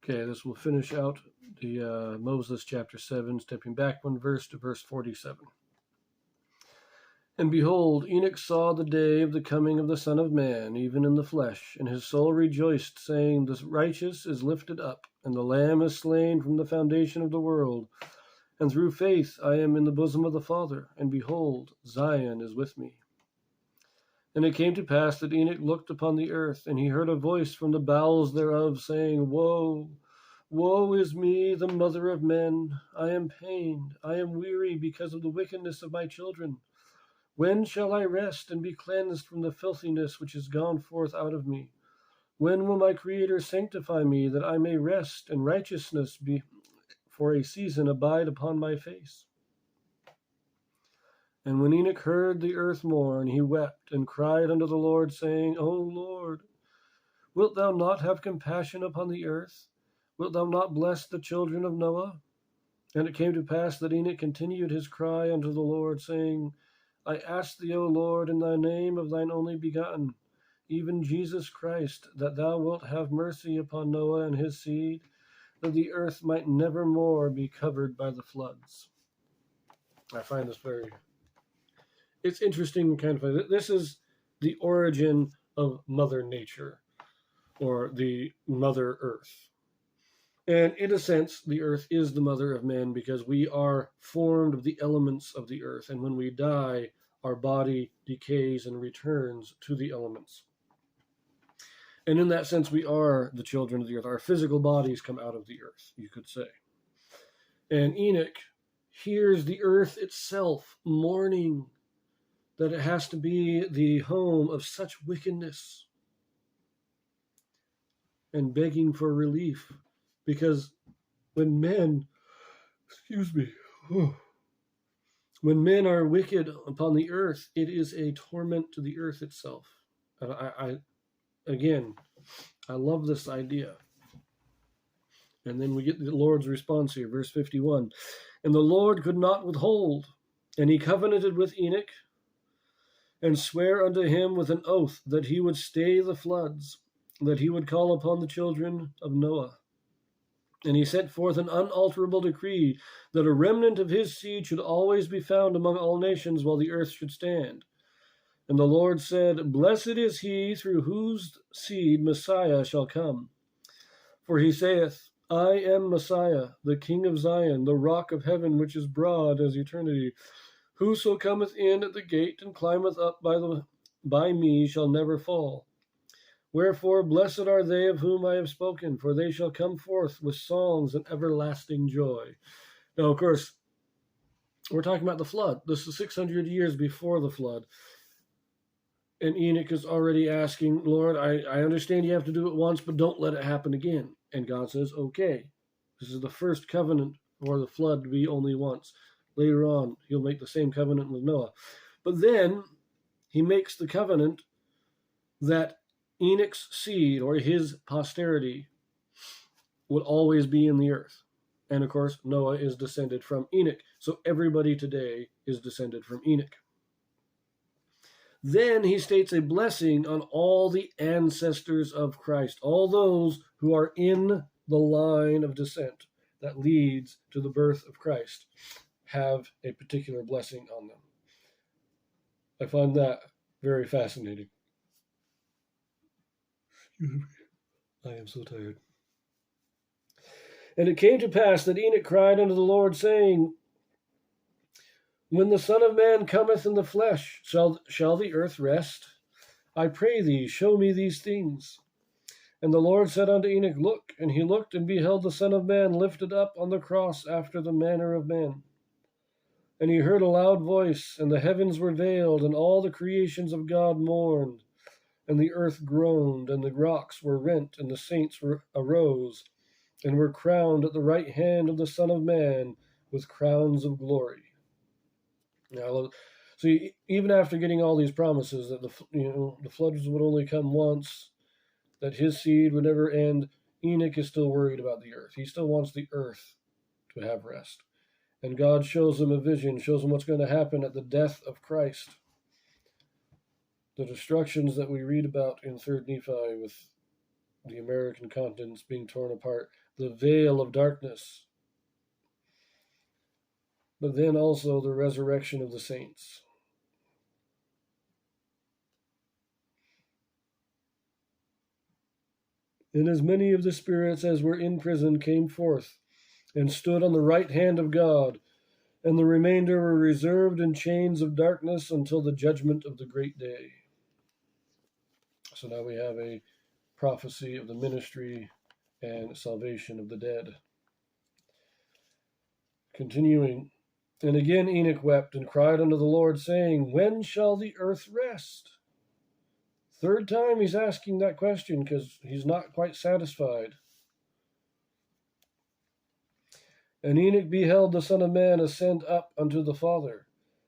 Okay, this will finish out the Moses chapter 7, stepping back one verse to verse 47. And behold, Enoch saw the day of the coming of the Son of Man, even in the flesh, and his soul rejoiced, saying, The righteous is lifted up, and the Lamb is slain from the foundation of the world. And through faith I am in the bosom of the Father, and behold, Zion is with me. And it came to pass that Enoch looked upon the earth, and he heard a voice from the bowels thereof, saying, Woe, woe is me, the mother of men! I am pained, I am weary, because of the wickedness of my children. When shall I rest and be cleansed from the filthiness which is gone forth out of me? When will my Creator sanctify me, that I may rest, and righteousness be for a season abide upon my face? And when Enoch heard the earth mourn, he wept and cried unto the Lord, saying, O Lord, wilt thou not have compassion upon the earth? Wilt thou not bless the children of Noah? And it came to pass that Enoch continued his cry unto the Lord, saying, I ask thee, O Lord, in thy name of thine only begotten, even Jesus Christ, that thou wilt have mercy upon Noah and his seed, that the earth might never more be covered by the floods. I find this it's interesting kind of. This is the origin of Mother Nature, or the Mother Earth. And in a sense, the earth is the mother of men because we are formed of the elements of the earth. And when we die, our body decays and returns to the elements. And in that sense, we are the children of the earth. Our physical bodies come out of the earth, you could say. And Enoch hears the earth itself mourning that it has to be the home of such wickedness, and begging for relief, because when men, when men are wicked upon the earth, it is a torment to the earth itself. And I love this idea. And then we get the Lord's response here, verse 51. And the Lord could not withhold, and he covenanted with Enoch, and sware unto him with an oath that he would stay the floods, that he would call upon the children of Noah. And he set forth an unalterable decree that a remnant of his seed should always be found among all nations while the earth should stand. And the Lord said, Blessed is he through whose seed Messiah shall come. For he saith, I am Messiah, the King of Zion, the rock of heaven, which is broad as eternity. Whoso cometh in at the gate and climbeth up by me shall never fall. Wherefore blessed are they of whom I have spoken, for they shall come forth with songs and everlasting joy. Now, of course, we're talking about the flood. This is 600 years before the flood. And Enoch is already asking, Lord, I understand you have to do it once, but don't let it happen again. And God says, okay, this is the first covenant for the flood to be only once. Later on, he'll make the same covenant with Noah. But then he makes the covenant that Enoch's seed, or his posterity, would always be in the earth. And of course, Noah is descended from Enoch. So everybody today is descended from Enoch. Then he states a blessing on all the ancestors of Christ, all those who are in the line of descent that leads to the birth of Christ, have a particular blessing on them. I find that very fascinating. I am so tired. And it came to pass that Enoch cried unto the Lord, saying, When the Son of Man cometh in the flesh, shall the earth rest? I pray thee, show me these things. And the Lord said unto Enoch, Look. And he looked, and beheld the Son of Man lifted up on the cross after the manner of men. And he heard a loud voice, and the heavens were veiled, and all the creations of God mourned. And the earth groaned, and the rocks were rent, and the saints arose, and were crowned at the right hand of the Son of Man with crowns of glory. Now, see, even after getting all these promises that the floods would only come once, that his seed would never end, Enoch is still worried about the earth. He still wants the earth to have rest. And God shows him a vision, shows him what's going to happen at the death of Christ. The destructions that we read about in 3rd Nephi with the American continents being torn apart, the veil of darkness, but then also the resurrection of the saints. And as many of the spirits as were in prison came forth, and stood on the right hand of God, and the remainder were reserved in chains of darkness until the judgment of the great day. So now we have a prophecy of the ministry and salvation of the dead. Continuing, and again Enoch wept and cried unto the Lord, saying, when shall the earth rest? Third time he's asking that question because he's not quite satisfied. And Enoch beheld the Son of Man ascend up unto the Father.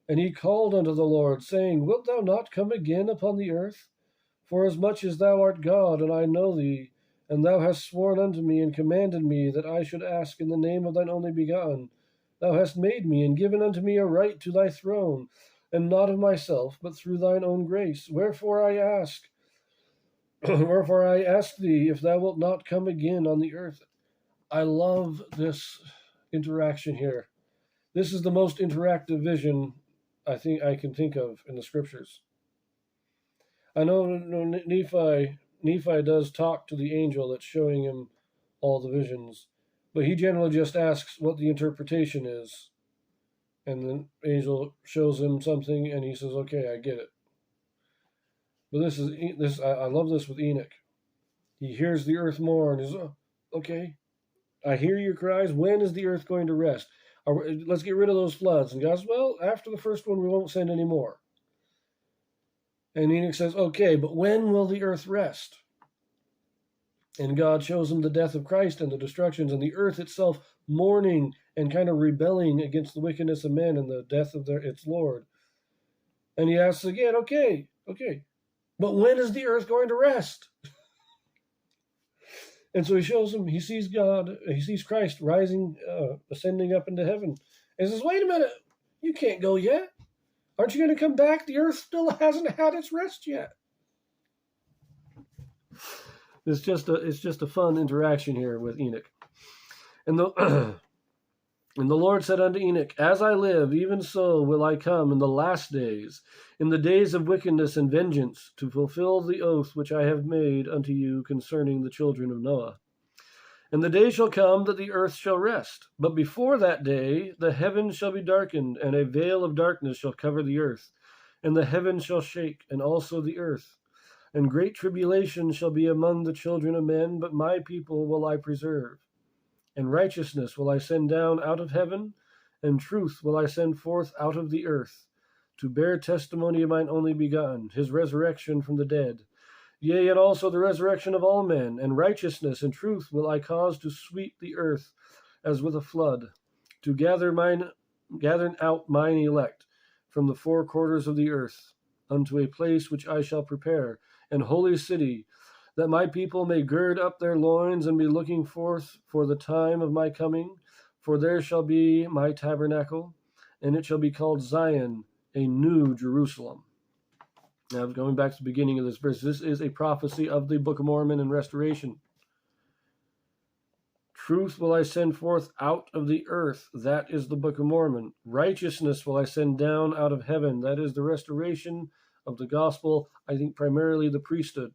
And he called unto the Lord, saying, wilt thou not come again upon the earth? Forasmuch as thou art God, and I know thee, and thou hast sworn unto me, and commanded me that I should ask in the name of thine only begotten. Thou hast made me, and given unto me a right to thy throne, and not of myself, but through thine own grace. Wherefore I ask thee, if thou wilt not come again on the earth. I love this interaction here. This is the most interactive vision I think I can think of in the scriptures. I know Nephi does talk to the angel that's showing him all the visions, but he generally just asks what the interpretation is, and the angel shows him something, and he says, "Okay, I get it." But I love this with Enoch. He hears the earth mourn. He's okay. I hear your cries. When is the earth going to rest? Let's get rid of those floods. And God says, well, after the first one, we won't send any more. And Enoch says, okay, but when will the earth rest? And God shows him the death of Christ and the destructions, and the earth itself mourning and kind of rebelling against the wickedness of men and the death of its Lord. And he asks again, okay, but when is the earth going to rest? And so he shows him, he sees Christ rising, ascending up into heaven. And he says, wait a minute, you can't go yet. Aren't you going to come back? The earth still hasn't had its rest yet. It's just a fun interaction here with Enoch. And the Lord said unto Enoch, as I live, even so will I come in the last days, in the days of wickedness and vengeance, to fulfill the oath which I have made unto you concerning the children of Noah. And the day shall come that the earth shall rest. But before that day the heavens shall be darkened, and a veil of darkness shall cover the earth. And the heavens shall shake, and also the earth. And great tribulation shall be among the children of men, but my people will I preserve. And righteousness will I send down out of heaven, and truth will I send forth out of the earth, to bear testimony of mine only begotten, his resurrection from the dead. Yea, and also the resurrection of all men, and righteousness and truth will I cause to sweep the earth as with a flood, to gather out mine elect from the four quarters of the earth, unto a place which I shall prepare, an holy city, that my people may gird up their loins and be looking forth for the time of my coming. For there shall be my tabernacle, and it shall be called Zion, a new Jerusalem. Now, going back to the beginning of this verse, this is a prophecy of the Book of Mormon and restoration. Truth will I send forth out of the earth. That is the Book of Mormon. Righteousness will I send down out of heaven. That is the restoration of the gospel, I think primarily the priesthood,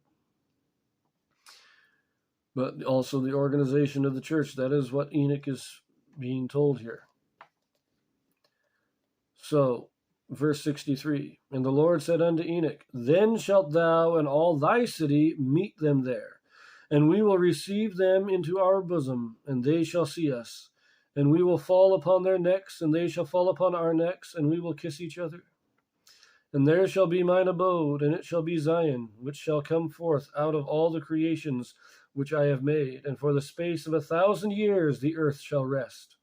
but also the organization of the church. That is what Enoch is being told here. So, verse 63, and the Lord said unto Enoch, then shalt thou and all thy city meet them there, and we will receive them into our bosom, and they shall see us. And we will fall upon their necks, and they shall fall upon our necks, and we will kiss each other. And there shall be mine abode, and it shall be Zion, which shall come forth out of all the creations which I have made. And for the space of 1,000 years the earth shall rest.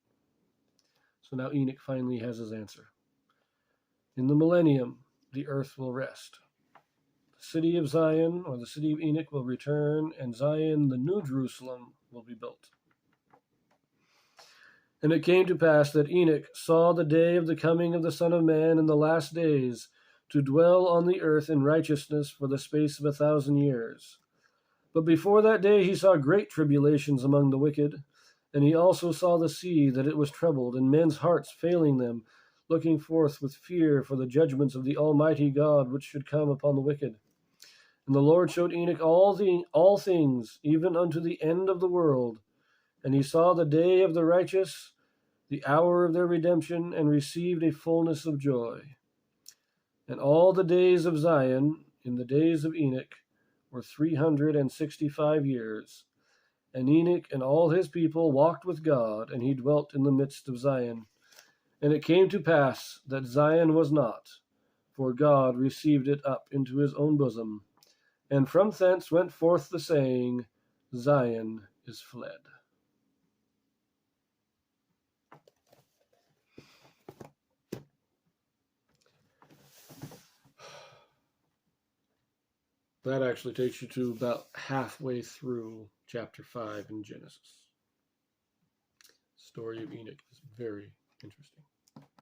So now Enoch finally has his answer. In the millennium, the earth will rest. The city of Zion, or the city of Enoch, will return, and Zion, the new Jerusalem, will be built. And it came to pass that Enoch saw the day of the coming of the Son of Man in the last days, to dwell on the earth in righteousness for the space of 1,000 years. But before that day he saw great tribulations among the wicked, And he also saw the sea, that it was troubled, and men's hearts failing them, looking forth with fear for the judgments of the Almighty God, which should come upon the wicked. And the Lord showed Enoch all things, even unto the end of the world. And he saw the day of the righteous, the hour of their redemption, and received a fullness of joy. And all the days of Zion, in the days of Enoch, were 365 years. And Enoch and all his people walked with God, and he dwelt in the midst of Zion. And it came to pass that Zion was not, for God received it up into his own bosom. And from thence went forth the saying, Zion is fled. That actually takes you to about halfway through chapter 5 in Genesis. The story of Enoch is very interesting.